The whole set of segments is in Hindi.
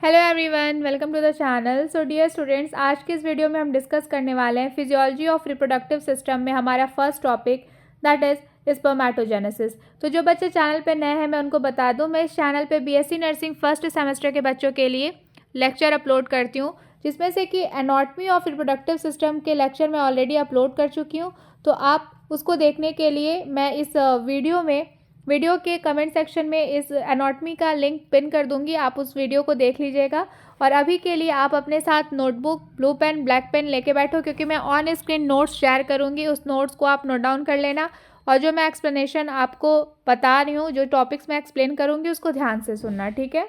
Hello everyone, welcome to the channel. So dear students, आज के इस वीडियो में हम डिस्कस करने वाले हैं फिजियोलॉजी ऑफ रिप्रोडक्टिव सिस्टम में हमारा first topic that is spermatogenesis. तो जो बच्चे चैनल पे नए हैं मैं उनको बता दूं, मैं इस चैनल पे बीएससी नर्सिंग फर्स्ट सेमेस्टर के बच्चों के लिए लेक्चर अपलोड करती हूँ, जिसमें से कि एनाटॉमी ऑफ रिप्रोडक्टिव सिस्टम के लेक्चर मैं ऑलरेडी अपलोड कर चुकी हूँ। तो आप उसको देखने के लिए मैं इस वीडियो के कमेंट सेक्शन में इस एनाटॉमी का लिंक पिन कर दूंगी, आप उस वीडियो को देख लीजिएगा। और अभी के लिए आप अपने साथ notebook, blue pen, black pen लेके बैठो, क्योंकि मैं ऑन स्क्रीन नोट्स शेयर करूंगी। उस नोट्स को आप नोट डाउन कर लेना और जो मैं एक्सप्लेनेशन आपको बता रही हूँ, जो टॉपिक्स मैं एक्सप्लेन करूँगी, उसको ध्यान से सुनना, ठीक है।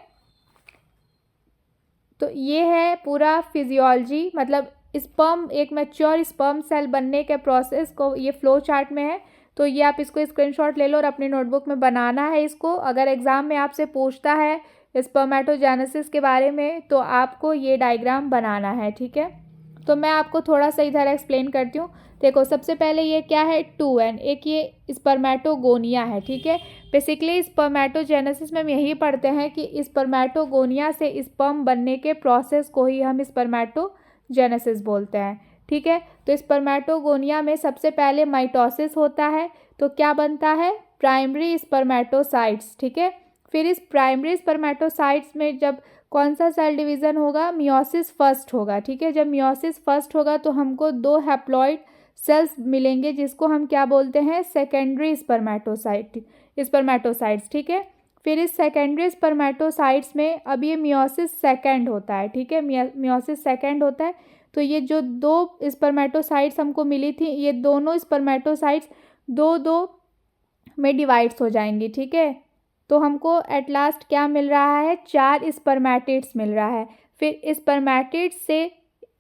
तो ये है पूरा फिजियोलॉजी, मतलब स्पर्म, एक मैच्योर स्पर्म सेल बनने के प्रोसेस को ये फ्लो चार्ट में है। तो ये आप इसको स्क्रीनशॉट ले लो और अपनी नोटबुक में बनाना है इसको। अगर एग्ज़ाम में आपसे पूछता है स्पर्मेटोजेनेसिस के बारे में तो आपको ये डायग्राम बनाना है, ठीक है। तो मैं आपको थोड़ा सा इधर एक्सप्लेन करती हूँ। देखो, सबसे पहले ये क्या है 2n, एक ये स्पर्मेटोगोनिया है, ठीक है। बेसिकली स्पर्मेटोजेनेसिस में हम यही पढ़ते हैं कि स्पर्मेटोगोनिया से स्पर्म बनने के प्रोसेस को ही हम स्पर्मेटोजेनेसिस बोलते हैं, ठीक है। तो स्पर्मेटोगोनिया में सबसे पहले माइटोसिस होता है, तो क्या बनता है प्राइमरी स्पर्मेटोसाइट्स, ठीक है। फिर इस प्राइमरी स्पर्मेटोसाइट्स में जब कौन सा सेल डिवीज़न होगा, मियोसिस फर्स्ट होगा, ठीक है। जब मियोसिस फर्स्ट होगा तो हमको 2 हैप्लॉइड सेल्स मिलेंगे, जिसको हम क्या बोलते हैं सेकेंडरी स्पर्मेटोसाइट्स, ठीक है। फिर इस सेकेंडरी स्पर्मेटोसाइट्स में अब ये मियोसिस सेकेंड होता है, ठीक है। मियोसिस सेकेंड होता है तो ये जो 2 स्पर्मेटोसाइट्स हमको मिली थी, ये दोनों स्पर्मेटोसाइट्स 2-2 में डिवाइड्स हो जाएंगी, ठीक है। तो हमको एट लास्ट क्या मिल रहा है, 4 स्पर्मेटिड्स मिल रहा है। फिर स्पर्मेटिड्स से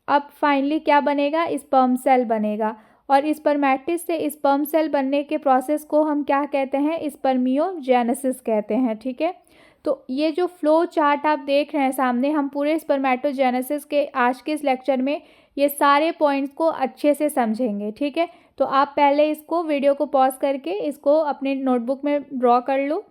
अब फाइनली क्या बनेगा, स्पर्म सेल बनेगा। और स्पर्मेटिड से स्पर्म सेल बनने के प्रोसेस को हम क्या कहते हैं, स्पर्मियोजेनेसिस कहते हैं, ठीक है। तो ये जो फ्लो चार्ट आप देख रहे हैं सामने, हम पूरे स्पर्मेटोजेनेसिस के आज के इस लेक्चर में ये सारे पॉइंट्स को अच्छे से समझेंगे, ठीक है। तो आप पहले इसको वीडियो को पॉज करके इसको अपने नोटबुक में ड्रॉ कर लो।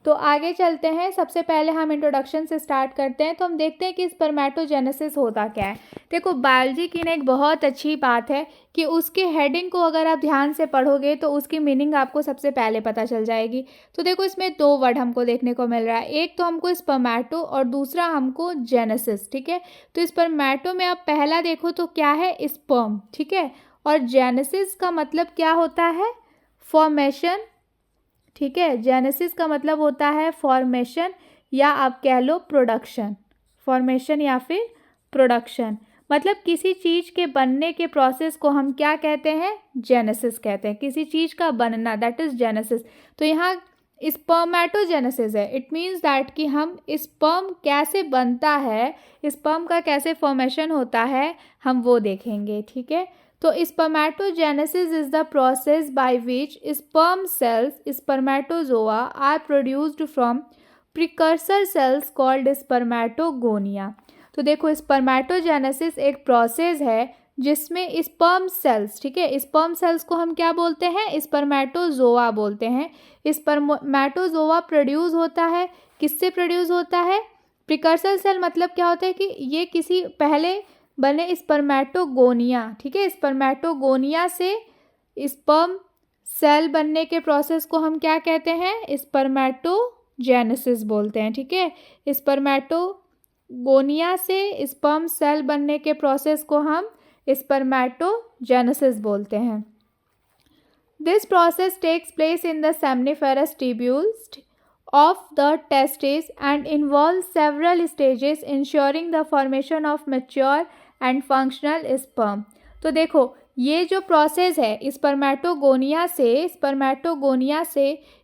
तो आगे चलते हैं। सबसे पहले हम इंट्रोडक्शन से स्टार्ट करते हैं। तो हम देखते हैं कि स्पर्मेटोजेनेसिस होता क्या है। देखो, बायोलॉजी की एक बहुत अच्छी बात है कि उसके हेडिंग को अगर आप ध्यान से पढ़ोगे तो उसकी मीनिंग आपको सबसे पहले पता चल जाएगी। तो देखो, इसमें 2 वर्ड हमको देखने को मिल रहा है, एक तो हमको स्पर्मेटो और दूसरा हमको जेनेसिस, ठीक है। तो स्पर्मेटो में आप पहला देखो तो क्या है, स्पर्म, ठीक है। और जेनेसिस का मतलब क्या होता है, फॉर्मेशन, ठीक है। जेनेसिस का मतलब होता है फॉर्मेशन या आप कह लो प्रोडक्शन, फॉर्मेशन या फिर प्रोडक्शन, मतलब किसी चीज़ के बनने के प्रोसेस को हम क्या कहते हैं, जेनेसिस कहते हैं। किसी चीज़ का बनना, दैट इज जेनेसिस। तो यहाँ स्पर्मेटोजेनेसिस है, इट मीन्स दैट कि हम स्पर्म कैसे बनता है, स्पर्म का कैसे फॉर्मेशन होता है, हम वो देखेंगे, ठीक है। तो spermatogenesis is the process by which sperm cells, spermatozoa, are produced from precursor cells called spermatogonia. तो देखो, स्पर्मेटोजेनेसिस एक प्रोसेस है जिसमें स्पर्म सेल्स, ठीक है, स्पर्म सेल्स को हम क्या बोलते हैं, स्पर्मेटोजोआ बोलते हैं। स्पर्मेटोजोआ प्रोड्यूस होता है, किससे प्रोड्यूस होता है, प्रिकर्सर सेल, मतलब क्या होता है कि ये किसी पहले बने स्पर्मेटोगोनिया, ठीक है। स्पर्मेटोगोनिया से स्पर्म सेल बनने के प्रोसेस को हम क्या कहते हैं, स्पर्मेटोजेनेसिस बोलते हैं, ठीक है। स्पर्मेटोगोनिया से स्पर्म सेल बनने के प्रोसेस को हम स्पर्मेटोजेनेसिस बोलते हैं। This process takes place in the seminiferous tubules of the testes and involves several stages ensuring the formation of mature and functional sperm। तो देखो, ये जो प्रोसेस है स्पर्मेटोगोनिया से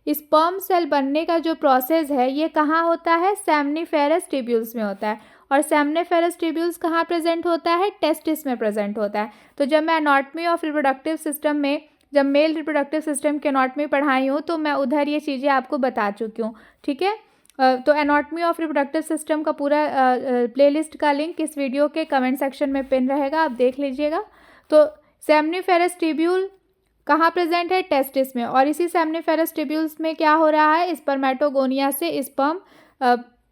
स्पर्म सेल बनने का जो प्रोसेस है, ये कहाँ होता है, सेमनिफेरस ट्यूब्यूल्स में होता है। और सेमनिफेरस ट्यूब्यूल्स कहाँ प्रेजेंट होता है, टेस्टिस में प्रेजेंट होता है। तो जब मैं एनाटॉमी ऑफ रिप्रोडक्टिव सिस्टम में, जब मेल रिप्रोडक्टिव सिस्टम के एनाटॉमी पढ़ाई हूँ, तो मैं उधर ये चीज़ें आपको बता चुकी हूँ, ठीक है। तो एनाटॉमी ऑफ रिप्रोडक्टिव सिस्टम का पूरा प्लेलिस्ट का लिंक इस वीडियो के कमेंट सेक्शन में पिन रहेगा, आप देख लीजिएगा। तो सेमनिफेरस ट्यूब्यूल कहाँ प्रेजेंट है, टेस्टिस में। और इसी सेमनीफेरस ट्यूब्यूल्स में क्या हो रहा है, स्पर्मेटोगोनिया से स्पर्म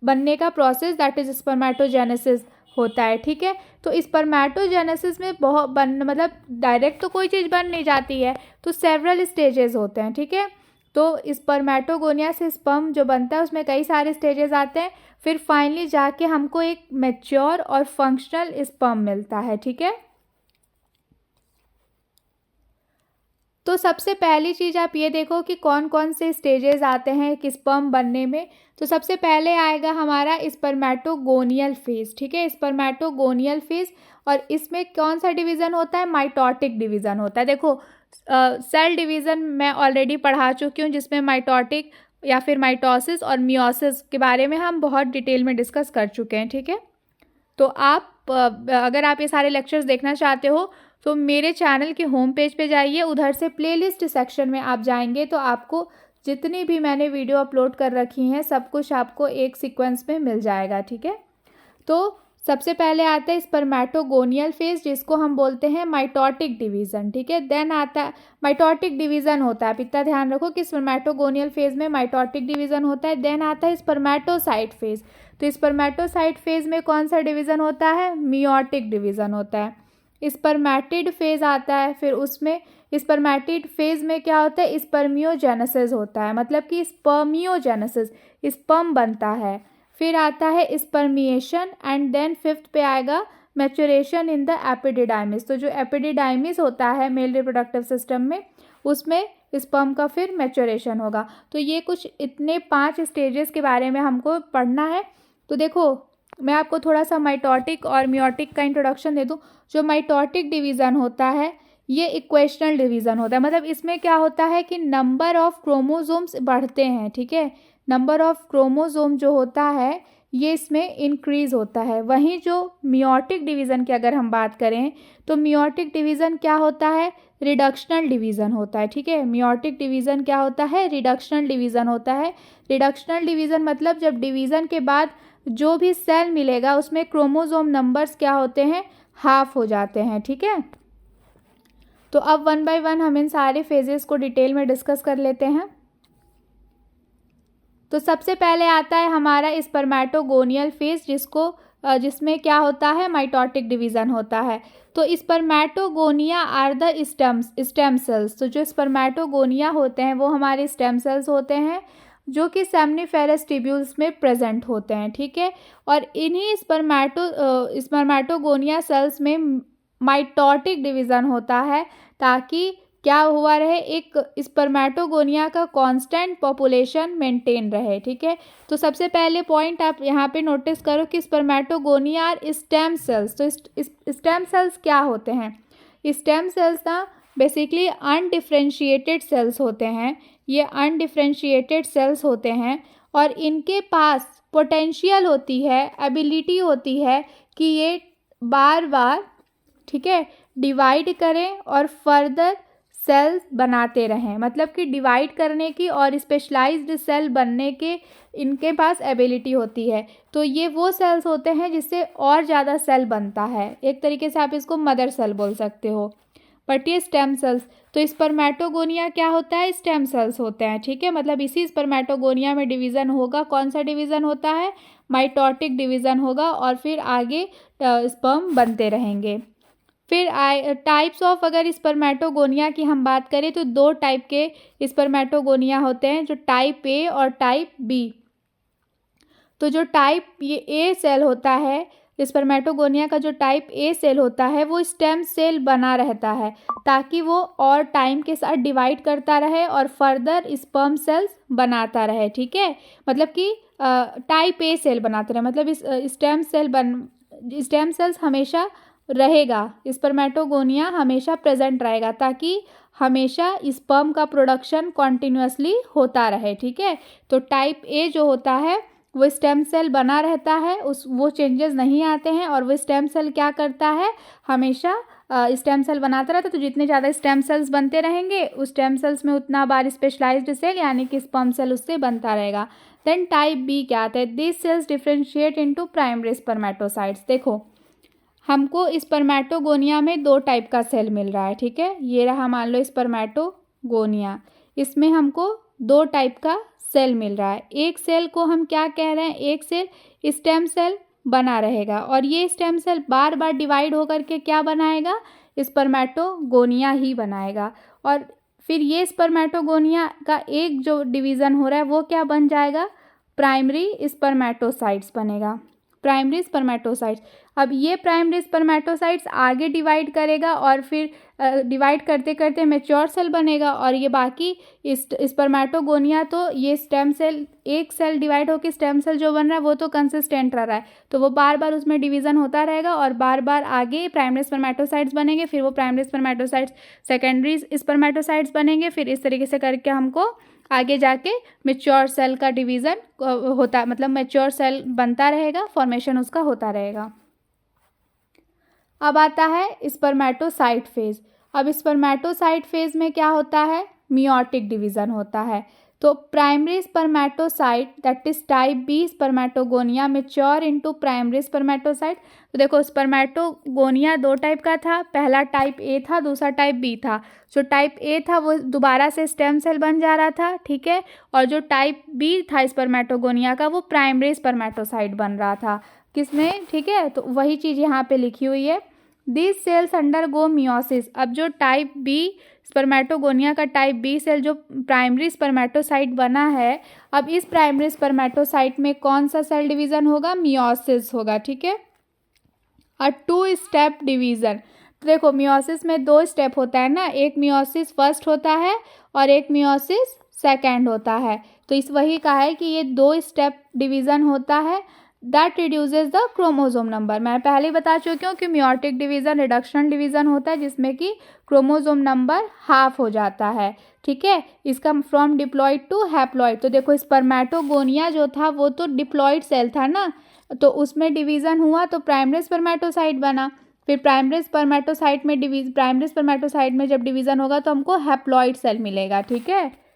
बनने का प्रोसेस, दैट इज स्पर्मेटोजेनेसिस होता है। ठीक है, तो स्पर्मेटोजेनेसिस में बहुत मतलब डायरेक्ट तो कोई चीज़ बन नहीं जाती है, तो सेवरल स्टेजेस होते हैं। ठीक है, तो स्पर्मेटोगोनिया से स्पर्म जो बनता है उसमें कई सारे स्टेजेस आते हैं, फिर फाइनली जाके हमको एक मैच्योर और फंक्शनल स्पर्म मिलता है। ठीक है, तो सबसे पहली चीज़ आप ये देखो कि कौन कौन से स्टेजेस आते हैं एक स्पर्म बनने में। तो सबसे पहले आएगा हमारा स्पर्मेटोगोनियल फेज। ठीक है, स्पर्मेटोगोनियल फेज, और इसमें कौन सा डिवीज़न होता है, माइटोटिक डिवीज़न होता है। देखो सेल डिवीज़न मैं ऑलरेडी पढ़ा चुकी हूँ, जिसमें माइटोटिक या फिर माइटोसिस और मियोसिस के बारे में हम बहुत डिटेल में डिस्कस कर चुके हैं। ठीक है, तो आप अगर आप ये सारे लेक्चर्स देखना चाहते हो तो मेरे चैनल के होम पेज पे जाइए, उधर से प्लेलिस्ट सेक्शन में आप जाएंगे तो आपको जितनी भी मैंने वीडियो अपलोड कर रखी हैं सब कुछ आपको एक सीक्वेंस में मिल जाएगा। ठीक है, तो सबसे पहले आता है स्पर्मेटोगोनियल फेज, जिसको हम बोलते हैं माइटोटिक डिवीज़न। ठीक है, देन आता है माइटोटिक डिवीज़न होता है, आप इतना ध्यान रखो कि स्पर्मेटोगोनियल फेज में माइटोटिक डिवीज़न होता है। देन आता है स्पर्मेटोसाइट फेज, तो स्पर्मेटोसाइट फेज में कौन सा डिवीज़न होता है, मियोटिक डिवीज़न होता है। स्पर्मेटिड फेज आता है, फिर उसमें स्पर्मेटिड फेज में क्या होता है, स्पर्मियोजेनेसिस होता है, मतलब कि स्पर्मियोजेनेसिस, स्पर्म बनता है। फिर आता है स्पर्मिएशन, एंड देन फिफ्थ पे आएगा मैच्योरेशन इन द एपिडिडाइमिस। तो जो एपिडिडाइमिस होता है मेल रिप्रोडक्टिव सिस्टम में, उसमें स्पर्म का फिर मैच्योरेशन होगा। तो ये कुछ इतने 5 स्टेजेस के बारे में हमको पढ़ना है। तो देखो मैं आपको थोड़ा सा माइटोटिक और मियोटिक का इंट्रोडक्शन दे दूं। जो माइटोटिक डिवीज़न होता है ये इक्वेशनल डिवीज़न होता है, मतलब इसमें क्या होता है कि नंबर ऑफ क्रोमोसोम्स बढ़ते हैं। ठीक है, नंबर ऑफ क्रोमोसोम जो होता है ये इसमें इंक्रीज़ होता है। वहीं जो मियोटिक डिवीज़न की अगर हम बात करें तो मियोटिक डिवीज़न क्या होता है, रिडक्शनल डिवीज़न होता है। ठीक है, मियोटिक डिवीज़न क्या होता है, रिडक्शनल डिवीज़न होता है। रिडक्शनल डिवीज़न मतलब जब डिवीज़न के बाद जो भी सेल मिलेगा उसमें क्रोमोसोम नंबर्स क्या होते हैं, हाफ हो जाते हैं। ठीक है, तो अब वन बाय वन हम इन सारे फेजेस को डिटेल में डिस्कस कर लेते हैं। तो सबसे पहले आता है हमारा स्पर्मेटोगोनियल फेज, जिसमें क्या होता है, माइटोटिक डिवीज़न होता है। तो spermatogonia are the stem cells. तो जो स्पर्मेटोगोनिया होते हैं वो हमारे स्टेम सेल्स होते हैं जो कि सेमनीफेरस ट्यूब्यूल्स में प्रेजेंट होते हैं। ठीक है, और इन्हीं स्पर्मेटोगोनिया सेल्स में माइटोटिक डिवीज़न होता है, ताकि क्या हुआ रहे, एक स्पर्मेटोगोनिया का कांस्टेंट पॉपुलेशन मेंटेन रहे। ठीक है, तो सबसे पहले पॉइंट आप यहाँ पे नोटिस करो कि स्पर्मेटोगोनिया आर स्टेम सेल्स। तो स्टेम सेल्स क्या होते हैं, स्टेम सेल्स ना बेसिकली अनडिफ्रेंशिएटेड सेल्स होते हैं। ये अनडिफ्रेंशिएटेड सेल्स होते हैं और इनके पास पोटेंशियल होती है, एबिलिटी होती है कि ये बार बार, ठीक है, डिवाइड करें और फर्दर सेल्स बनाते रहें, मतलब कि डिवाइड करने की और स्पेशलाइज्ड सेल बनने के इनके पास एबिलिटी होती है। तो ये वो सेल्स होते हैं जिससे और ज़्यादा सेल बनता है, एक तरीके से आप इसको मदर सेल बोल सकते हो। बट ये स्टेम सेल्स, तो स्पर्मेटोगोनिया क्या होता है, स्टेम सेल्स होते हैं। ठीक है, मतलब इसी स्पर्मेटोगोनिया में डिवीज़न होगा, कौन सा डिवीज़न होता है, माइटोटिक डिवीज़न होगा, और फिर आगे स्पर्म बनते रहेंगे। फिर टाइप्स ऑफ, अगर स्पर्मेटोगोनिया की हम बात करें तो 2 टाइप के स्पर्मेटोगोनिया होते हैं, जो टाइप ए और टाइप बी। तो जो टाइप ये ए सेल होता है, स्पर्मेटोगोनिया का जो टाइप ए सेल होता है वो स्टेम सेल बना रहता है, ताकि वो और टाइम के साथ डिवाइड करता रहे और फर्दर स्पर्म सेल्स बनाता रहे। ठीक है, मतलब कि टाइप ए सेल बनाते रहे, मतलब इस स्टेम सेल्स हमेशा रहेगा, स्पर्मेटोगोनिया हमेशा प्रेजेंट रहेगा, ताकि हमेशा स्पर्म का प्रोडक्शन कॉन्टिन्यूसली होता रहे। ठीक है, तो टाइप ए जो होता है वो स्टेम सेल बना रहता है, वो चेंजेस नहीं आते हैं, और वो स्टेम सेल क्या करता है, हमेशा स्टेम सेल बनाता रहता है। तो जितने ज़्यादा स्टेम सेल्स बनते रहेंगे उस स्टेम सेल्स में उतना बार स्पेशलाइज्ड सेल यानी कि स्पर्म सेल उससे बनता रहेगा। देन टाइप बी क्या आता है, this cells differentiate into primary spermatocytes. देखो हमको स्पर्मेटोगोनिया में 2 टाइप का सेल मिल रहा है, ठीक है। ये रहा मान लो स्पर्मेटोगोनिया, इसमें हमको 2 टाइप का सेल मिल रहा है। एक सेल को हम क्या कह रहे हैं, एक सेल स्टेम सेल बना रहेगा और ये स्टेम सेल बार बार डिवाइड होकर के क्या बनाएगा, स्पर्मेटोगोनिया ही बनाएगा। और फिर ये स्पर्मेटोगोनिया का एक जो डिवीज़न हो रहा है वो क्या बन जाएगा, प्राइमरी स्पर्मेटोसाइट्स बनेगा, प्राइमरी स्पर्मेटोसाइट्स। अब ये प्राइमरी स्पर्मेटोसाइट्स आगे डिवाइड करेगा और फिर डिवाइड करते करते मैच्योर सेल बनेगा और ये बाकी स्पर्मेटोगोनिया तो ये स्टेम सेल, एक सेल डिवाइड होकर स्टेम सेल जो बन रहा है वो तो कंसिस्टेंट रह रहा है, तो वो बार बार उसमें डिवीज़न होता रहेगा और बार बार आगे प्राइमरी स्पर्मेटोसाइट्स बनेंगे, फिर वो प्राइमरी स्पर्मेटोसाइट्स सेकेंडरी स्पर्मेटोसाइट्स बनेंगे, फिर इस तरीके से करके हमको आगे जाके मैच्योर सेल का डिवीज़न होता, मतलब मैच्योर सेल बनता रहेगा, फॉर्मेशन उसका होता रहेगा। अब आता है स्पर्मेटोसाइट फेज। अब स्पर्मेटोसाइट फेज में क्या होता है, मियोटिक डिवीज़न होता है। तो primary spermatocyte that is type B spermatogonia mature into primary spermatocyte. तो देखो स्पर्मेटोगोनिया 2 टाइप का था, पहला टाइप ए था, दूसरा टाइप बी था। जो टाइप ए था वो दोबारा से स्टेम सेल बन जा रहा था, ठीक है, और जो टाइप बी था स्पर्मेटोगोनिया का वो प्राइमरी स्पर्मेटोसाइट बन रहा था, किसमें, ठीक है। तो वही चीज़ यहाँ पे लिखी हुई है, दिस सेल्स अंडरगो मियोसिस। अब जो टाइप बी स्पर्मेटोगोनिया का टाइप बी सेल जो प्राइमरी स्पर्मेटोसाइट बना है, अब इस प्राइमरी स्पर्मेटोसाइट में कौन सा सेल डिवीज़न होगा, मियोसिस होगा, ठीक है। 2 स्टेप डिवीज़न। तो देखो मियोसिस में 2 स्टेप होता है ना, एक मियोसिस फर्स्ट होता है और एक मियोसिस सेकेंड होता है। तो इस वही कहा है कि ये 2 स्टेप डिवीज़न होता है, that reduces the chromosome number. मैं पहले ही बता चुकी हूँ कि मियोटिक डिवीज़न रिडक्शन डिवीज़न होता है जिसमें कि क्रोमोसोम नंबर हाफ हो जाता है, ठीक है। इसका फ्रॉम डिप्लॉइड टू हैप्लॉइड। तो देखो स्पर्मेटोगोनिया जो था वो तो डिप्लॉइड सेल था ना, तो उसमें डिवीज़न हुआ तो प्राइमरी स्पर्मेटोसाइट बना, फिर प्राइमरी स्पर्मेटोसाइट में जब डिवीज़न होगा तो हमको हैप्लॉइड सेल मिलेगा, ठीक है।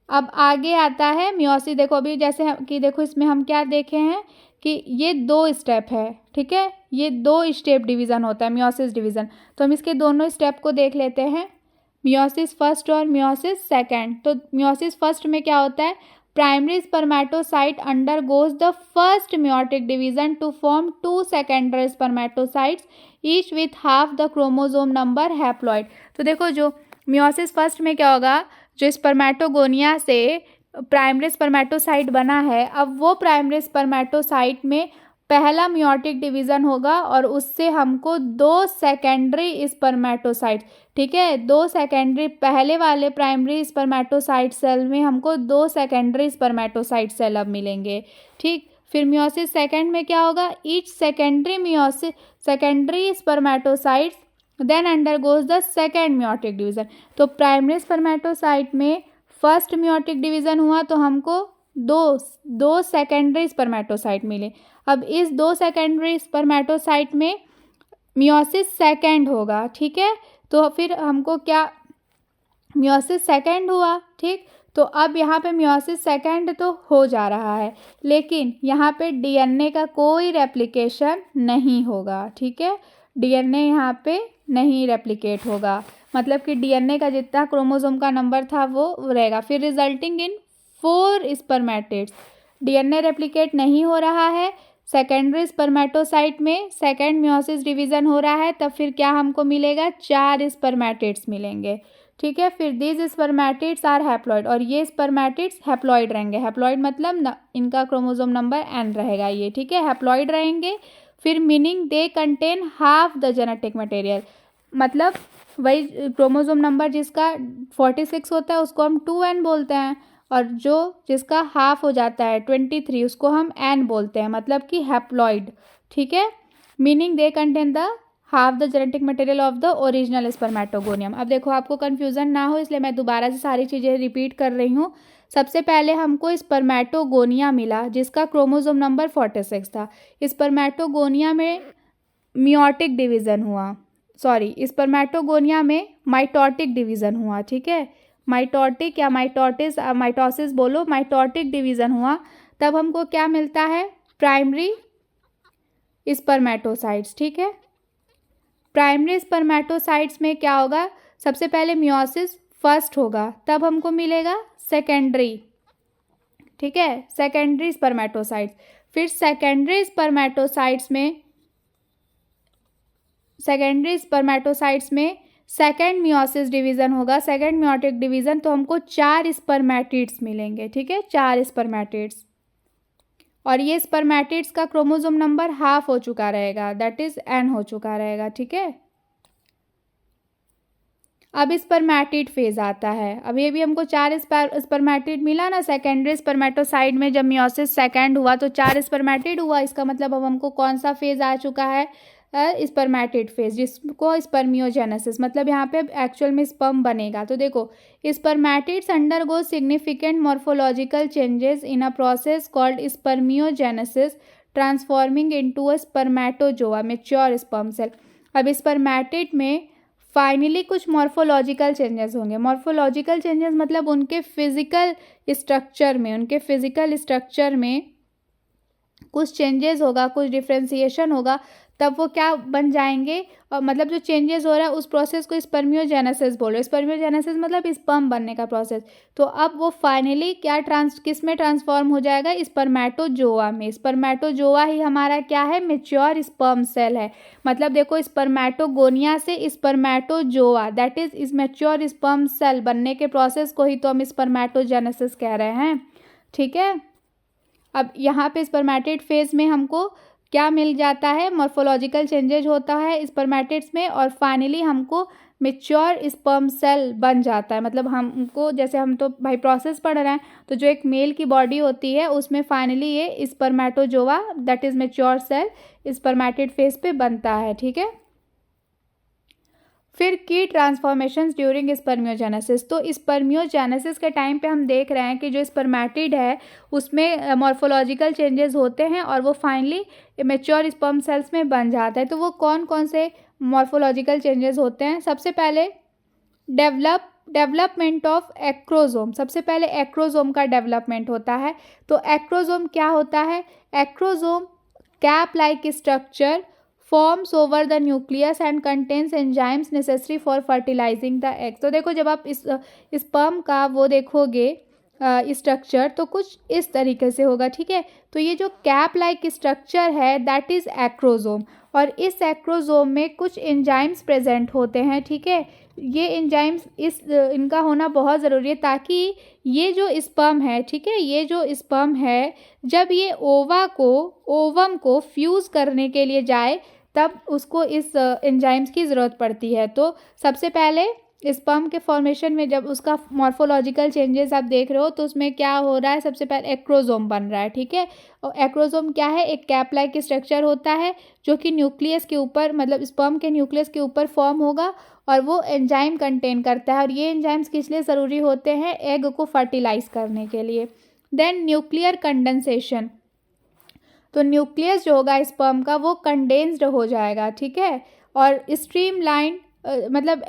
अब आगे आता है मियोसिस। देखो अभी जैसे कि देखो इसमें हम क्या देखे हैं कि ये 2 स्टेप है, ठीक है, ये 2 स्टेप डिवीज़न होता है मियोसिस डिवीज़न। तो हम इसके दोनों स्टेप को देख लेते हैं, मियोसिस फर्स्ट और मियोसिस सेकंड। तो मियोसिस फर्स्ट में क्या होता है, primary spermatocyte undergoes the first meiotic division to form 2 secondary spermatocytes each with half the chromosome number haploid. तो देखो जो मियोसिस फर्स्ट में क्या होगा, जो स्पर्मेटोगोनिया से प्राइमरी स्पर्मेटोसाइट बना है, अब वो प्राइमरी स्पर्मेटोसाइट में पहला मियोटिक डिवीज़न होगा और उससे हमको 2 सेकेंडरी स्पर्मेटोसाइट, ठीक है, 2 सेकेंडरी, पहले वाले प्राइमरी स्पर्मेटोसाइट सेल में हमको 2 सेकेंडरी स्पर्मेटोसाइट सेल अब मिलेंगे, ठीक। फिर मियोसिस सेकेंड में क्या होगा, each secondary spermatocytes then undergoes the second meiotic division. तो प्राइमरी स्पर्मेटोसाइट में फर्स्ट मियोटिक डिवीज़न हुआ तो हमको 2 सेकेंडरी स्पर्मेटोसाइट मिले। अब इस 2 सेकेंडरी स्पर्मेटोसाइट में मियोसिस सेकेंड होगा, ठीक है। तो फिर हमको क्या, मियोसिस सेकेंड हुआ, ठीक। तो अब यहाँ पे मियोसिस सेकेंड तो हो जा रहा है, लेकिन यहाँ पे डीएनए का कोई रेप्लिकेशन नहीं होगा, ठीक है, डीएनए यहाँ पे नहीं रेप्लिकेट होगा, मतलब कि डीएनए का जितना क्रोमोसोम का नंबर था वो रहेगा। फिर resulting in 4 spermatids, DNA replicate नहीं हो रहा है सेकेंडरी स्पर्मेटोसाइट में, सेकेंड मियोसिस डिवीज़न हो रहा है, तब फिर क्या हमको मिलेगा, 4 स्पर्मेटिड्स मिलेंगे, ठीक है। फिर दीज स्पर्मेटिड्स आर हैप्लॉइड, और ये स्पर्मेटिड्स हैप्लॉइड रहेंगे, हैप्लॉइड मतलब इनका क्रोमोसोम नंबर n रहेगा ये, ठीक है, हैप्लॉइड रहेंगे। फिर meaning they contain half the genetic material, मतलब वही क्रोमोसोम नंबर जिसका 46 होता है उसको हम 2n बोलते हैं, और जिसका हाफ हो जाता है 23 उसको हम n बोलते हैं, मतलब कि हैप्लॉइड, ठीक है। Meaning they contain the half the genetic material of the original spermatogonium. अब देखो आपको कन्फ्यूज़न ना हो इसलिए मैं दोबारा से सारी चीज़ें रिपीट कर रही हूँ। सबसे पहले हमको स्पर्मेटोगोनिया मिला जिसका क्रोमोसोम नंबर 46 था। स्पर्मेटोगोनिया में मियोटिक डिवीज़न हुआ, स्पर्मेटोगोनिया में माइटोटिक डिवीज़न हुआ, ठीक है, माइटोटिक या माइटोसिस बोलो, माइटोटिक डिवीज़न हुआ। तब हमको क्या मिलता है, प्राइमरी स्पर्मेटोसाइट्स, ठीक है। प्राइमरी स्पर्मेटोसाइट्स में क्या होगा, सबसे पहले मियोसिस फर्स्ट होगा, तब हमको मिलेगा सेकेंडरी, ठीक है, सेकेंडरी स्पर्मेटोसाइट्स। फिर सेकेंडरी स्पर्मेटोसाइट्स में सेकेंड मियोसिस डिवीजन होगा, सेकेंड मियोटिक डिवीजन, तो हमको 4 स्पर्मेटिड्स मिलेंगे, ठीक है, 4 स्पर्मेटिड्स। और ये स्पर्मेटिड्स का क्रोमोसोम नंबर हाफ हो चुका रहेगा, दैट इज n हो चुका रहेगा, ठीक है। अब स्पर्मेटिड फेज आता है। अब ये भी हमको 4 स्पर्मेटिड मिला ना सेकेंडरी स्पर्मेटोसाइट में, जब मियोसिस सेकेंड हुआ तो 4 स्पर्मेटिड हुआ, इसका मतलब अब हमको कौन सा फेज आ चुका है, स्पर्मेटिड फेज, जिसको स्पर्मियोजेनेसिस, मतलब यहाँ पे एक्चुअल में स्पर्म बनेगा। तो देखो, spermatids undergo significant morphological changes in a process called spermiogenesis transforming into a spermatozoa mature sperm cell. अब स्पर्मेटिड में फाइनली कुछ मॉर्फोलॉजिकल चेंजेस होंगे। मॉर्फोलॉजिकल चेंजेस मतलब उनके फिजिकल स्ट्रक्चर में कुछ चेंजेस होगा, कुछ डिफ्रेंसिएशन होगा, तब वो क्या बन जाएंगे, और मतलब जो चेंजेस हो रहा है उस प्रोसेस को स्पर्मियोजेनेसिस बोलो। स्पर्मियोजेनेसिस मतलब स्पर्म बनने का प्रोसेस। तो अब वो फाइनली क्या किस में ट्रांसफॉर्म हो जाएगा, स्पर्मेटोजोआ में। स्पर्मेटोजोआ ही हमारा क्या है, मैच्योर स्पर्म सेल है। मतलब देखो, स्पर्मेटोगोनिया से spermatozoa, that is mature sperm cell बनने के प्रोसेस को ही तो हम स्पर्मेटोजेनेसिस कह रहे हैं, ठीक है। अब यहाँ पे स्पर्मेटिड फेज में हमको क्या मिल जाता है, मॉर्फोलॉजिकल चेंजेस होता है स्पर्मेटिड्स में, और फाइनली हमको मैच्योर स्पर्म सेल बन जाता है। मतलब हमको, जैसे हम तो भाई प्रोसेस पढ़ रहे हैं, तो जो एक मेल की बॉडी होती है उसमें फाइनली ये spermatozoa that is mature cell spermatid phase पे बनता है, ठीक है। फिर की ट्रांसफॉर्मेशंस ड्यूरिंग स्पर्मियोजेनेसिस। तो स्पर्मियोजेनेसिस के टाइम पे हम देख रहे हैं कि जो स्पर्मेटिड है उसमें मॉर्फोलॉजिकल चेंजेस होते हैं और वो फाइनली मैच्योर स्पर्म सेल्स में बन जाता है। तो वो कौन कौन से मॉर्फोलॉजिकल चेंजेस होते हैं, सबसे पहले डेवलपमेंट ऑफ एक्रोजोम। सबसे पहले एक्रोजोम का डेवलपमेंट होता है। तो एक्रोजोम क्या होता है, acrosome cap like structure forms over the nucleus and contains enzymes necessary for fertilizing the egg। तो देखो, जब आप इस स्पर्म का वो देखोगे स्ट्रक्चर तो कुछ इस तरीके से होगा, ठीक है। तो ये जो कैप लाइक स्ट्रक्चर है दैट इज एक्रोजोम, और इस एक्रोजोम में कुछ एंजाइम्स प्रेजेंट होते हैं, ठीक है। ये एंजाइम्स इनका होना बहुत ज़रूरी है ताकि ये जो स्पर्म है, ठीक है, ये जो स्पर्म है जब ये ओवम को फ्यूज़ करने के लिए जाए तब उसको इस एंजाइम्स की ज़रूरत पड़ती है। तो सबसे पहले स्पर्म के फॉर्मेशन में जब उसका मॉर्फोलॉजिकल चेंजेस आप देख रहे हो तो उसमें क्या हो रहा है, सबसे पहले एक्रोजोम बन रहा है, ठीक है। और एक्रोजोम क्या है, एक कैप लाइक स्ट्रक्चर होता है जो कि न्यूक्लियस के ऊपर, मतलब स्पर्म के न्यूक्लियस के ऊपर फॉर्म होगा और वो एंजाइम कंटेन करता है। और ये एंजाइम्स किस लिए ज़रूरी होते हैं, एग को फर्टिलाइज करने के लिए। देन न्यूक्लियर कंडेंसेशन, तो न्यूक्लियस जो होगा स्पर्म का वो कंडेंस्ड हो जाएगा, ठीक है, और स्ट्रीमलाइन मतलब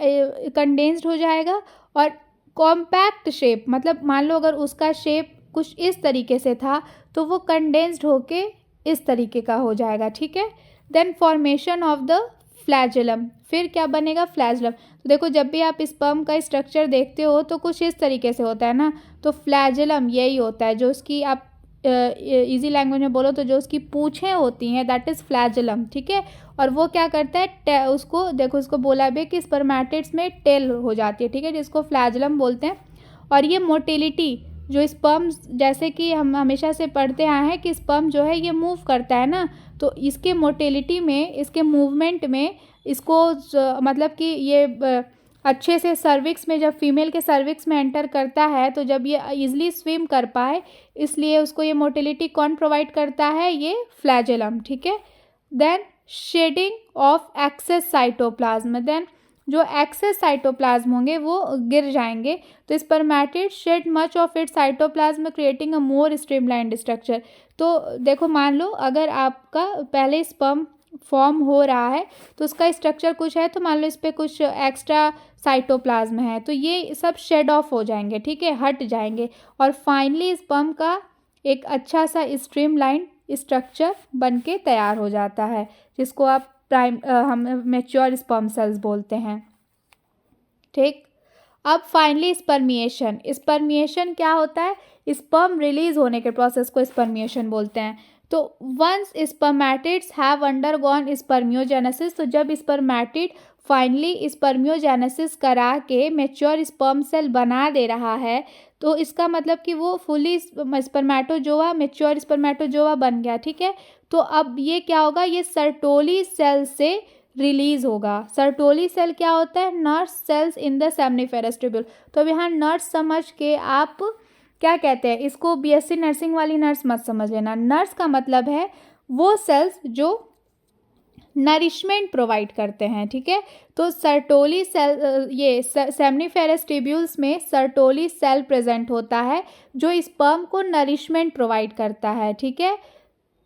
कंडेंस्ड हो जाएगा। और कॉम्पैक्ट शेप, मतलब मान लो अगर उसका शेप कुछ इस तरीके से था तो वो कंडेंस्ड होके इस तरीके का हो जाएगा, ठीक है। Then formation of the flagellum, फिर क्या बनेगा, फ्लैजेलम। तो देखो, जब भी आप स्पर्म का स्ट्रक्चर देखते हो तो कुछ इस तरीके से होता है ना, तो फ्लैजेलम यही होता है, जो उसकी आप इजी लैंग्वेज में बोलो तो जो उसकी पूँछें होती हैं दैट इज़ फ्लैजेलम, ठीक है। और वो क्या करता है, उसको देखो, उसको बोला भी कि स्पर्मेटिड्स में टेल हो जाती है, ठीक है, जिसको फ्लैजेलम बोलते हैं। और ये मोटिलिटी, जो स्पर्म, जैसे कि हम हमेशा से पढ़ते आए हैं कि स्पर्म जो है ये मूव करता है ना, तो इसके मोटिलिटी में, इसके मूवमेंट में इसको मतलब कि ये अच्छे से सर्विक्स में, जब फीमेल के सर्विक्स में एंटर करता है तो जब ये इजीली स्विम कर पाए, इसलिए उसको ये मोटिलिटी कौन प्रोवाइड करता है, ये फ्लैजेलम, ठीक है। Then shedding of excess cytoplasm, then जो एक्सेस साइटोप्लाज्म होंगे वो गिर जाएंगे। तो spermatid shed much of it cytoplasm creating a more streamlined structure. तो देखो, मान लो अगर आपका पहले स्पर्म फॉर्म हो रहा है तो उसका स्ट्रक्चर कुछ है, तो मान लो इस पर कुछ एक्स्ट्रा साइटोप्लाज्म है तो ये सब शेड ऑफ हो जाएंगे, ठीक है, हट जाएंगे। और फाइनली स्पर्म का एक अच्छा सा स्ट्रीमलाइन स्ट्रक्चर बन के तैयार हो जाता है, जिसको आप हम मैच्योर स्पर्म सेल्स बोलते हैं। ठीक, अब फाइनली स्पर्मिएशन। स्पर्मिएशन क्या होता है? स्पर्म रिलीज होने के प्रोसेस को स्पर्मिएशन बोलते हैं। तो once spermatids have undergone spermiogenesis, तो जब स्पर्मेटिड फाइनली स्पर्मियोजेनेसिस करा के मैच्योर स्पर्म सेल बना दे रहा है, तो इसका मतलब कि वो फुली स्पर्मेटोजोआ, मैच्योर स्पर्मेटोजोआ बन गया। ठीक है, तो अब ये क्या होगा? ये सर्टोली सेल से रिलीज होगा। सर्टोली सेल क्या होता है? Nurse cells in the seminiferous tubule. तो अब यहाँ नर्स समझ के आप क्या कहते हैं, इसको बीएससी नर्सिंग वाली नर्स मत समझ लेना। नर्स का मतलब है वो सेल्स जो नरिशमेंट प्रोवाइड करते हैं। ठीक है, तो सर्टोली सेल, ये सेमनीफेरस ट्यूब्यूल्स में सर्टोली सेल प्रेजेंट होता है जो स्पर्म को नरिशमेंट प्रोवाइड करता है। ठीक है,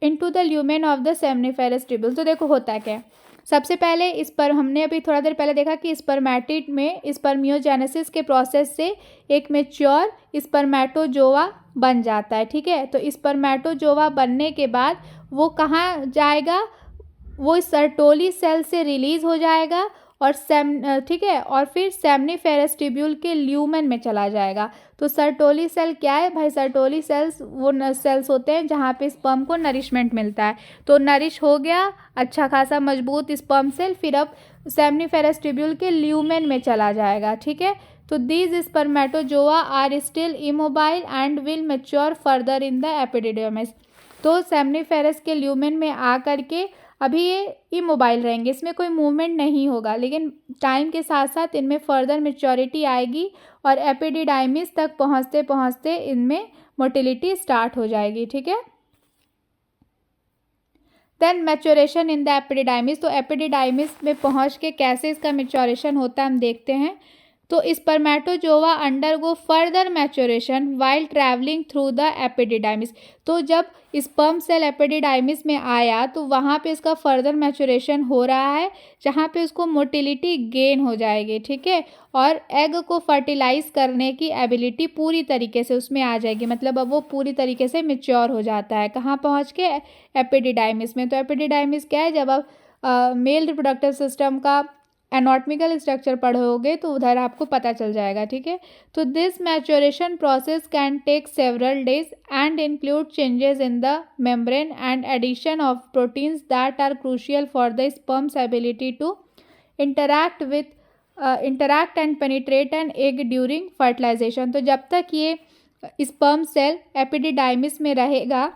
into the lumen of the seminiferous tubule. तो देखो होता क्या है, सबसे पहले इस पर हमने अभी थोड़ा देर पहले देखा कि स्पर्मेटिड में स्पर्मियोजेनेसिस के प्रोसेस से एक मैच्योर स्पर्मेटोजोआ बन जाता है। ठीक है, तो स्पर्मेटोजोआ बनने के बाद वो कहाँ जाएगा? वो सर्टोली सेल से रिलीज हो जाएगा और ठीक है, और फिर सेमनीफेरस ट्यूब्यूल के ल्यूमेन में चला जाएगा। तो सर्टोली सेल क्या है भाई? सर्टोली सेल्स वो सेल्स होते हैं जहाँ पे स्पर्म को नरिशमेंट मिलता है। तो नरिश हो गया अच्छा खासा मजबूत स्पर्म सेल, फिर अब सेमनीफेरस ट्यूब्यूल के ल्यूमेन में चला जाएगा। ठीक है, तो these spermatozoa are still immobile and will mature further in the epididymis. तो सेमनीफेरस के ल्यूमेन में आ करके अभी ये इमोबाइल रहेंगे, इसमें कोई मूवमेंट नहीं होगा, लेकिन टाइम के साथ साथ इनमें फर्दर मैच्योरिटी आएगी और एपिडिडाइमिस तक पहुंचते पहुंचते इनमें मोटिलिटी स्टार्ट हो जाएगी। ठीक है, then maturation in the epididymis. तो एपिडिडाइमिस में पहुंच के कैसे इसका मैच्योरेशन होता है हम देखते हैं। तो spermatozoa undergo further maturation while travelling through the epididymis. तो जब स्पर्म सेल एपिडिडाइमिस में आया तो वहाँ पे इसका फर्दर मैच्योरेशन हो रहा है, जहाँ पे उसको मोटिलिटी गेन हो जाएगी। ठीक है, और एग को फर्टिलाइज करने की एबिलिटी पूरी तरीके से उसमें आ जाएगी, मतलब अब वो पूरी तरीके से मैच्योर हो जाता है। कहाँ पहुँच के? एपिडिडाइमिस में। तो एपिडिडाइमिस क्या है? जब आप मेल रिप्रोडक्टिव सिस्टम का एनाटॉमिकल स्ट्रक्चर पढ़ोगे तो उधर आपको पता चल जाएगा। ठीक है, तो this maturation process can take several days and include changes in the membrane and addition of proteins that are crucial for the sperm's ability to interact and penetrate an egg during fertilisation. तो जब तक ये स्पर्म सेल एपिडिडाइमिस में रहेगा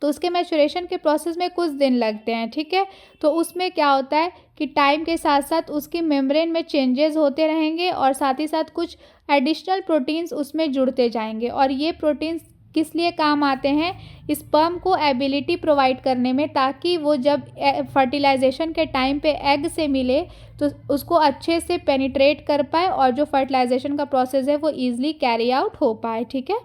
तो उसके मैच्योरेशन के प्रोसेस में कुछ दिन लगते हैं। ठीक है, तो उसमें क्या होता है कि टाइम के साथ साथ उसकी मेम्ब्रेन में चेंजेस होते रहेंगे और साथ ही साथ कुछ एडिशनल प्रोटीन्स उसमें जुड़ते जाएंगे। और ये प्रोटीन्स किस लिए काम आते हैं? स्पर्म को एबिलिटी प्रोवाइड करने में, ताकि वो जब फर्टिलाइजेशन के टाइम पे एग से मिले तो उसको अच्छे से पेनिट्रेट कर पाए और जो फर्टिलाइजेशन का प्रोसेस है वो ईजिली कैरी आउट हो पाए। ठीक है,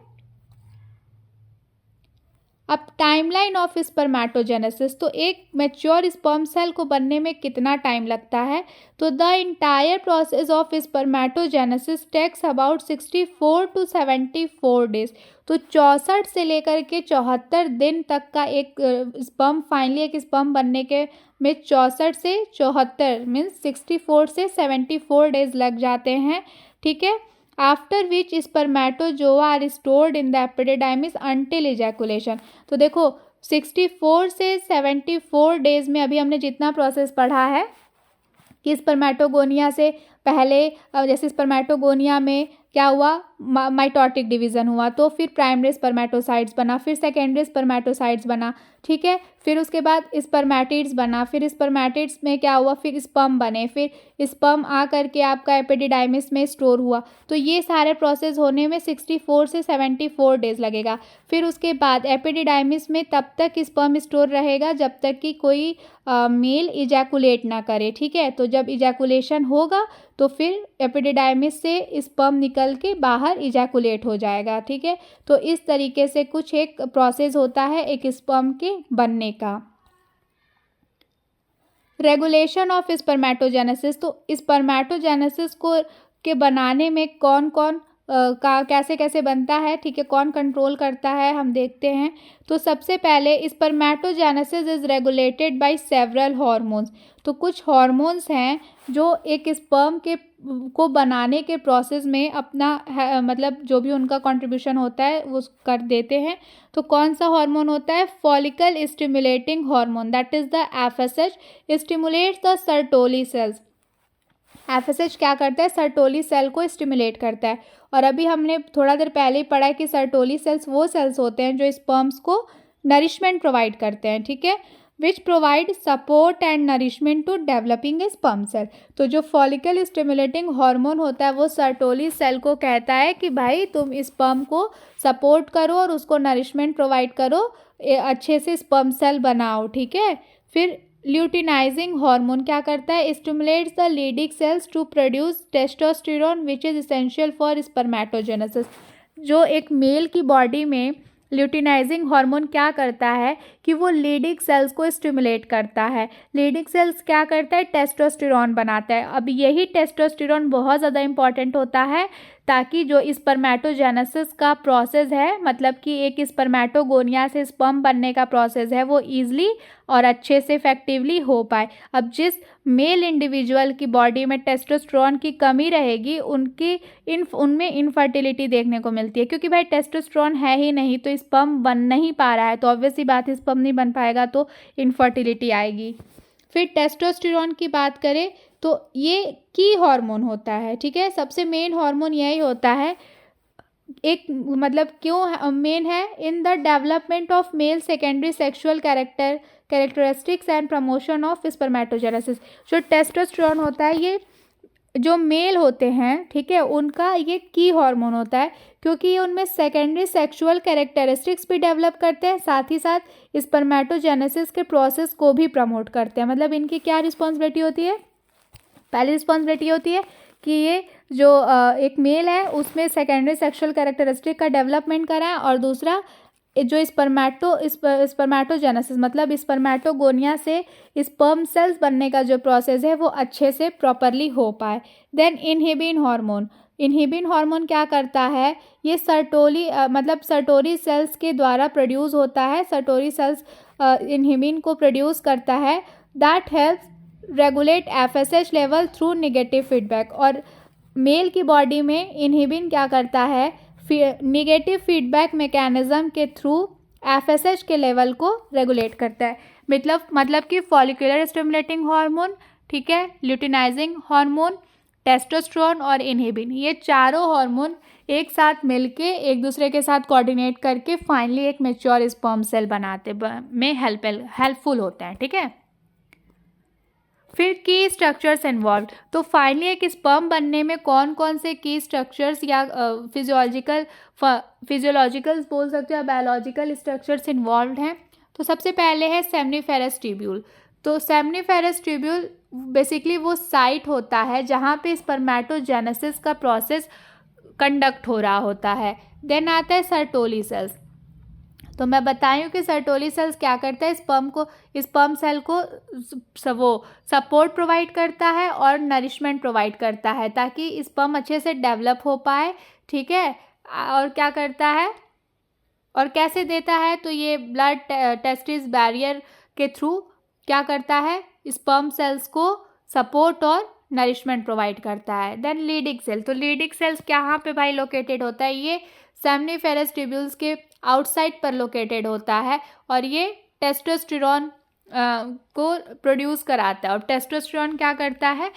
अब टाइमलाइन ऑफ स्पर्मेटोजेनेसिस। तो एक मैच्योर स्पर्म सेल को बनने में कितना टाइम लगता है? तो the entire process of spermatogenesis takes about 64 to 74 days. तो 64 से लेकर के 74 दिन तक का एक स्पर्म, फाइनली एक स्पर्म बनने के में 64 से 74 मीन्स 64 से 74 डेज लग जाते हैं। ठीक है, after which spermatozoa are stored in the epididymis until ejaculation. तो देखो 64 से 74 डेज में अभी हमने जितना प्रोसेस पढ़ा है कि स्पर्मेटोगोनिया से पहले, जैसे स्पर्मेटोगोनिया में क्या हुआ? माइटोटिक डिवीज़न हुआ, तो फिर प्राइमरी स्पर्मेटोसाइट्स बना, फिर सेकेंडरी स्पर्मेटोसाइट्स बना। ठीक है, फिर उसके बाद स्पर्मेटिड्स बना, फिर स्पर्मेटिड्स में क्या हुआ? फिर स्पर्म बने, फिर स्पर्म आ करके आपका एपिडिडाइमिस में स्टोर हुआ। तो ये सारे प्रोसेस होने में 64 से 74 डेज लगेगा। फिर उसके बाद एपिडिडाइमिस में तब तक स्पर्म स्टोर रहेगा जब तक कि कोई मेल इजैकुलेट ना करे। ठीक है, तो जब इजैकुलेशन होगा तो फिर एपिडिडाइमिस से स्पर्म निकल के बाहर इजैकुलेट हो जाएगा। ठीक है, तो इस तरीके से कुछ एक प्रोसेस होता है एक स्पर्म के बनने का। Regulation of spermatogenesis. तो स्पर्मेटोजेनेसिस को के बनाने में कौन कौन का कैसे कैसे बनता है, ठीक है, कौन कंट्रोल करता है, हम देखते हैं। तो सबसे पहले spermatogenesis is regulated by several hormones. तो कुछ हार्मोन्स हैं जो एक स्पर्म के को बनाने के प्रोसेस में अपना मतलब जो भी उनका कंट्रीब्यूशन होता है वो कर देते हैं। तो कौन सा हार्मोन होता है? Follicle stimulating hormone, that is the FSH, stimulates the Sertoli cells. FSH क्या करता है? सर्टोली सेल को स्टिमुलेट करता है। और अभी हमने थोड़ा देर पहले ही पढ़ा है कि सर्टोली सेल्स वो सेल्स होते हैं जो स्पर्म्स को नरिशमेंट प्रोवाइड करते हैं, ठीक है, which provide support and nourishment to developing a sperm cell. तो जो फॉलिकल स्टिमुलेटिंग हार्मोन होता है वो सर्टोली सेल को कहता है कि भाई तुम स्पर्म को सपोर्ट करो और उसको नरिशमेंट प्रोवाइड करो, अच्छे से स्पर्म सेल बनाओ, ठीक है। फिर ल्यूटिनाइजिंग हार्मोन क्या करता है? Stimulates the leading cells to produce testosterone which is essential for spermatogenesis. जो एक मेल की बॉडी में ल्यूटिनाइजिंग हार्मोन क्या करता है कि वो लीडिंग सेल्स को स्टिमुलेट करता है। लीडिंग सेल्स क्या करता है? टेस्टोस्टेरोन बनाता है। अब यही टेस्टोस्टेरोन बहुत ज़्यादा इंपॉर्टेंट होता है ताकि जो स्पर्मेटोजेनेसिस का प्रोसेस है, मतलब कि एक स्पर्मेटोगोनिया से स्पर्म बनने का प्रोसेस है, वो ईजिली और अच्छे से इफेक्टिवली हो पाए। अब जिस मेल इंडिविजुअल की बॉडी में टेस्टोस्टेरोन की कमी रहेगी उनमें इनफर्टिलिटी देखने को मिलती है, क्योंकि भाई टेस्टोस्टेरोन है ही नहीं तो स्पर्म बन नहीं पा रहा है, तो ऑब्वियस सी बात है स्पर्म नहीं बन पाएगा तो इनफर्टिलिटी आएगी। फिर टेस्टोस्टेरोन की बात करें तो ये की हार्मोन होता है, ठीक है, सबसे मेन हार्मोन यही होता है। एक मतलब क्यों मेन है? In the development of male secondary sexual characteristics and promotion of spermatogenesis. जो टेस्टोस्टेरोन होता है ये जो मेल होते हैं, ठीक है, उनका ये की हार्मोन होता है, क्योंकि ये उनमें सेकेंडरी सेक्सुअल कैरेक्टरिस्टिक्स भी डेवलप करते हैं, साथ ही साथ स्पर्मेटोजेनेसिस के प्रोसेस को भी प्रमोट करते हैं। मतलब इनकी क्या रिस्पॉन्सिबिलिटी होती है? पहली रिस्पॉन्सिबिलिटी होती है कि ये जो एक मेल है उसमें सेकेंडरी सेक्सुअल कैरेक्टरिस्टिक का डेवलपमेंट कराएं, और दूसरा जो स्पर्मेटोजेनेसिस मतलब स्पर्मेटोगोनिया से स्पर्म सेल्स बनने का जो प्रोसेस है वो अच्छे से प्रॉपरली हो पाए। Then inhibin hormone, inhibin hormone क्या करता है? ये सर्टोरी सेल्स के द्वारा प्रोड्यूस होता है। सर्टोरी सेल्स इनहिबिन को प्रोड्यूस करता है, that helps regulate FSH level through negative feedback. और मेल की बॉडी में इनहिबिन क्या करता है? नेगेटिव फीडबैक मैकेनिज्म के थ्रू एफएसएच के लेवल को रेगुलेट करता है। मतलब कि फॉलिकुलर स्टिमुलेटिंग हार्मोन, ठीक है, ल्यूटिनाइजिंग हार्मोन, टेस्टोस्टेरोन और इनहिबिन, ये चारों हार्मोन एक साथ मिलके एक दूसरे के साथ कोऑर्डिनेट करके फाइनली एक मैच्योर स्पर्म सेल बनाते में हेल्पफुल होते हैं, ठीक है। फिर की स्ट्रक्चर्स इन्वॉल्व, तो फाइनली एक स्पर्म बनने में कौन कौन से की स्ट्रक्चर्स या फिजियोलॉजिकल बोल सकते हो या बायोलॉजिकल स्ट्रक्चर्स इन्वॉल्व हैं। तो सबसे पहले है सेमनीफेरस ट्यूब्यूल। तो सेमनीफेरस ट्यूब्यूल बेसिकली वो साइट होता है जहाँ पे स्पर्मेटोजेनेसिस का प्रोसेस कंडक्ट हो रहा होता है। देन आता है सर्टोली सेल्स। तो मैं बताई हूँ कि सर्टोली सेल्स क्या करता है? स्पर्म सेल को वो सपोर्ट प्रोवाइड करता है और नरिशमेंट प्रोवाइड करता है ताकि स्पर्म अच्छे से डेवलप हो पाए, ठीक है। और क्या करता है और कैसे देता है? तो ये ब्लड टेस्टिस बैरियर के थ्रू क्या करता है? स्पर्म सेल्स को सपोर्ट और नरिशमेंट प्रोवाइड करता है। देन लीडिंग सेल, तो लीडिंग सेल्स कहाँ पे भाई लोकेटेड होता है? ये सेमनीफेरस ट्यूब्यूल्स के आउटसाइड पर लोकेटेड होता है और ये टेस्टोस्टेरोन को प्रोड्यूस कराता है। और टेस्टोस्टेरोन क्या करता है?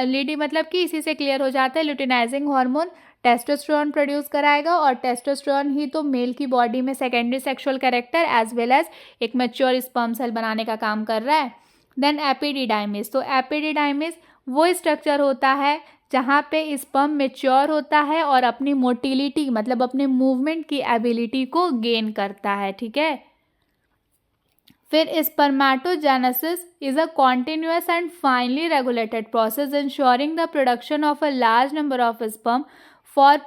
लीडिंग मतलब कि इसी से क्लियर हो जाता है, ल्यूटिनाइजिंग हार्मोन टेस्टोस्टेरोन प्रोड्यूस कराएगा और टेस्टोस्टेरोन ही तो मेल की बॉडी में secondary sexual character as well as एक मैच्योर स्पर्म सेल बनाने का काम कर रहा है। देन एपिडिडाइमिस, तो एपिडिडाइमिस वो स्ट्रक्चर होता है जहाँ पे स्पर्म मैच्योर होता है और अपनी मोटिलिटी मतलब अपने मूवमेंट की एबिलिटी को गेन करता है, ठीक है। फिर spermatogenesis is a continuous and finely regulated process ensuring the production of a large number of sperm for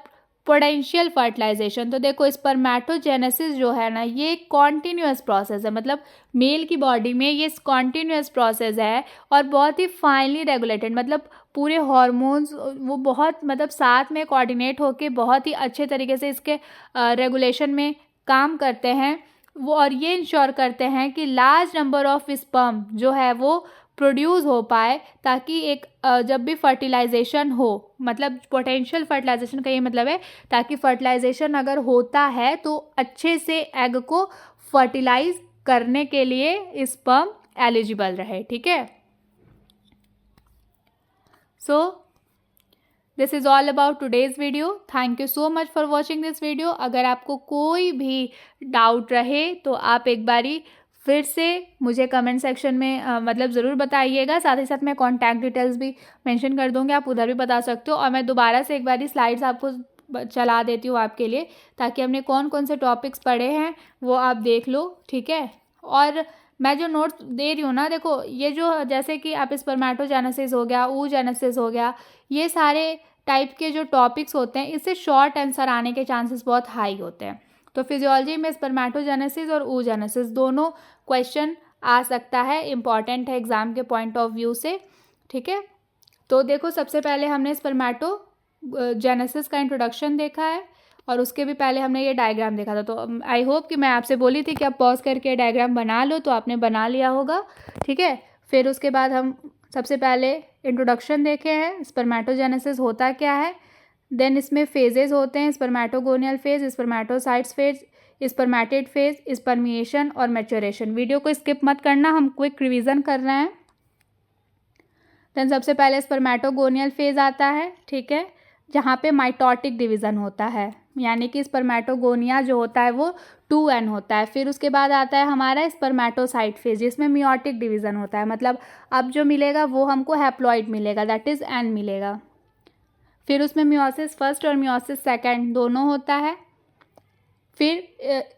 potential fertilisation. तो देखो स्पर्मेटोजेनेसिस जो है ना ये कॉन्टिन्यूअस प्रोसेस है, मतलब मेल की बॉडी में ये कॉन्टिन्यूअस प्रोसेस है और बहुत ही फाइनली रेगुलेटेड, मतलब पूरे हार्मोन्स वो बहुत मतलब साथ में कोऑर्डिनेट होके बहुत ही अच्छे तरीके से इसके रेगुलेशन में काम करते हैं वो, और ये इंश्योर करते हैं कि लार्ज नंबर ऑफ स्पर्म जो है वो प्रोड्यूस हो पाए, ताकि एक जब भी फर्टिलाइजेशन हो, मतलब पोटेंशियल फर्टिलाइजेशन का ये मतलब है ताकि फर्टिलाइजेशन अगर होता है तो अच्छे से एग को फर्टिलाइज करने के लिए स्पर्म एलिजिबल रहे। ठीक है, so this is all about today's video. Thank you so much for watching this video. अगर आपको कोई भी डाउट रहे तो आप एक बारी फिर से मुझे कमेंट सेक्शन में मतलब ज़रूर बताइएगा। साथ ही साथ मैं कॉन्टैक्ट डिटेल्स भी मेंशन कर दूँगी, आप उधर भी बता सकते हो। और मैं दोबारा से एक बारी स्लाइड्स आपको चला देती हूँ आपके लिए, ताकि हमने कौन कौन से टॉपिक्स पढ़े हैं वो आप देख लो। ठीक है, और मैं जो नोट्स दे रही हूँ ना, देखो ये जो जैसे कि आप स्पर्मेटोजेनेसिस हो गया, oogenesis हो गया, ये सारे टाइप के जो टॉपिक्स होते हैं इससे शॉर्ट आंसर आने के चांसेस बहुत हाई होते हैं। तो फिजियोलॉजी में स्पर्मेटोजेनेसिस और oogenesis दोनों क्वेश्चन आ सकता है, इम्पॉर्टेंट है एग्जाम के पॉइंट ऑफ व्यू से। ठीक है, तो देखो सबसे पहले हमने स्पर्मेटोजेनेसिस का इंट्रोडक्शन देखा है, और उसके भी पहले हमने ये डायग्राम देखा था। तो आई होप कि मैं आपसे बोली थी कि आप पॉज करके डायग्राम बना लो, तो आपने बना लिया होगा। ठीक है, फिर उसके बाद हम सबसे पहले इंट्रोडक्शन देखे हैं, स्पर्मेटोजेनेसिस होता क्या है। देन इसमें फेजेस होते हैं, spermatogonial phase, spermatocytes phase, spermatid phase, spermiation और मैच्योरेशन। वीडियो को स्किप मत करना, हम क्विक रिवीजन कर रहे हैं। देन सबसे पहले स्पर्मेटोगोनियल फेज आता है। ठीक है, जहाँ पे माइटोटिक डिवीज़न होता है, यानी कि स्पर्मेटोगोनिया जो होता है वो 2n होता है। फिर उसके बाद आता है हमारा स्पर्मेटोसाइट फेज, जिसमें मियोटिक डिवीज़न होता है, मतलब अब जो मिलेगा वो हमको हैप्लॉइड मिलेगा, दैट इज़ n मिलेगा। फिर उसमें मियोसिस फर्स्ट और मियोसिस सेकेंड दोनों होता है। फिर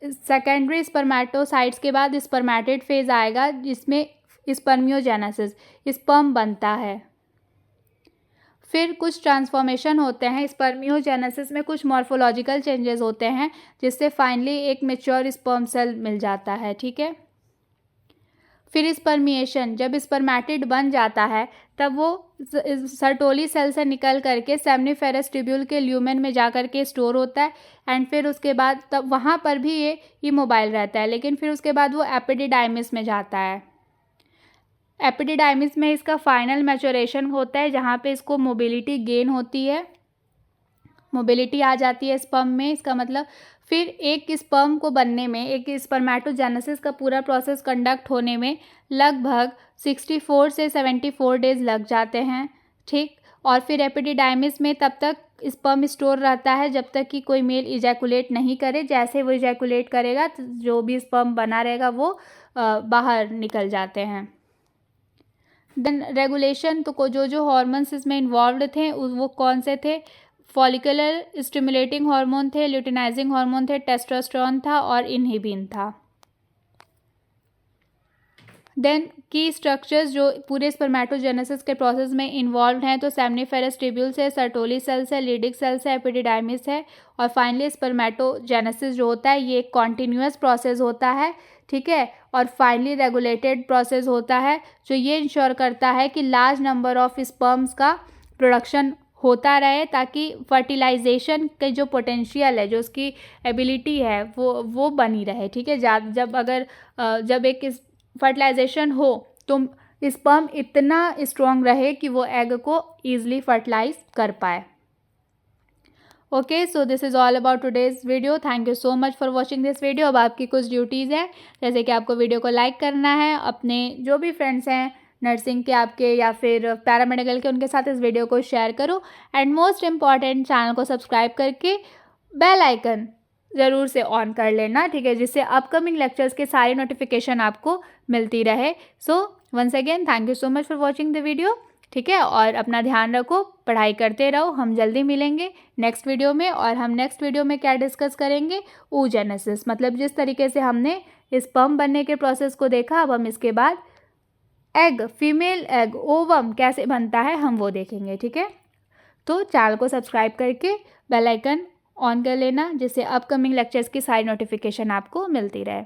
सेकेंडरी स्पर्मेटोसाइट्स के बाद स्पर्मेटेड फेज आएगा, जिसमें स्पर्मियोजेनेसिस, स्पर्म बनता है। फिर कुछ ट्रांसफॉर्मेशन होते हैं स्पर्मियोजेनेसिस में, कुछ मॉर्फोलॉजिकल चेंजेस होते हैं, जिससे फाइनली एक मैच्योर स्पर्म सेल मिल जाता है। ठीक है, फिर स्पर्मिएशन, जब स्पर्मेटिड बन जाता है तब वो सर्टोली सेल से निकल करके सेमनीफेरस ट्यूब्यूल के ल्यूमेन में जा कर के स्टोर होता है, एंड फिर उसके बाद तब वहाँ पर भी ये इमोबाइल रहता है, लेकिन फिर उसके बाद वो एपिडिडाइमिस में जाता है। एपिडिडाइमिस में इसका फाइनल मैच्योरेशन होता है, जहाँ पे इसको मोबिलिटी गेन होती है, मोबिलिटी आ जाती है स्पर्म में। इसका मतलब फिर एक स्पर्म को बनने में, एक स्पर्मेटोजेनेसिस का पूरा प्रोसेस कंडक्ट होने में लगभग 64 से 74 डेज लग जाते हैं। ठीक, और फिर एपिडिडाइमिस में तब तक स्पर्म स्टोर रहता है जब तक कि कोई मेल इजैकुलेट नहीं करे। जैसे वो इजैकुलेट करेगा तो जो भी स्पर्म बना रहेगा वो बाहर निकल जाते हैं। देन रेगुलेशन, तो जो हार्मोन्स इसमें इन्वॉल्व थे वो कौन से थे? फॉलिकुलर स्टिमुलेटिंग हार्मोन थे, ल्यूटिनाइजिंग हार्मोन थे, टेस्टोस्टेरोन था और इनहिबिन था। देन की स्ट्रक्चर्स जो पूरे स्पर्मेटोजेनेसिस के प्रोसेस में इन्वॉल्व हैं, तो सेमनीफेरस ट्यूब्यूल से, सर्टोली सेल से, लीडिक सेल से, एपिडिडाइमिस है, और फाइनली स्पर्मेटोजेनेसिस जो होता है ये एक कॉन्टिन्यूअस प्रोसेस होता है। ठीक है, और फाइनली रेगुलेटेड प्रोसेस होता है, जो ये इंश्योर करता है कि लार्ज नंबर ऑफ स्पर्म्स का प्रोडक्शन होता रहे, ताकि फर्टिलाइजेशन के जो पोटेंशियल है, जो उसकी एबिलिटी है वो बनी रहे। ठीक है, जब एक फर्टिलाइजेशन हो तो स्पर्म इतना स्ट्रॉन्ग रहे कि वो एग को ईजिली फर्टिलाइज कर पाए। Okay, so this is all about today's video. Thank you so much for watching this video. अब आपकी कुछ ड्यूटीज़ हैं, जैसे कि आपको वीडियो को लाइक करना है, अपने जो भी फ्रेंड्स हैं नर्सिंग के आपके या फिर पैरामेडिकल के, उनके साथ इस वीडियो को शेयर करो, एंड मोस्ट इम्पॉर्टेंट चैनल को सब्सक्राइब करके बेल आइकन ज़रूर से ऑन कर लेना। ठीक है, जिससे अपकमिंग लेक्चर्स के सारी नोटिफिकेशन आपको मिलती रहे। So once again thank you so much for watching the video. ठीक है, और अपना ध्यान रखो, पढ़ाई करते रहो। हम जल्दी मिलेंगे नेक्स्ट वीडियो में, और हम नेक्स्ट वीडियो में क्या डिस्कस करेंगे? oogenesis, मतलब जिस तरीके से हमने स्पर्म बनने के प्रोसेस को देखा, अब हम इसके बाद एग, फीमेल एग, ओवम कैसे बनता है हम वो देखेंगे। ठीक है, तो चैनल को सब्सक्राइब करके बेल आइकन ऑन कर लेना, जिससे अपकमिंग लेक्चर्स की सारी नोटिफिकेशन आपको मिलती रहे।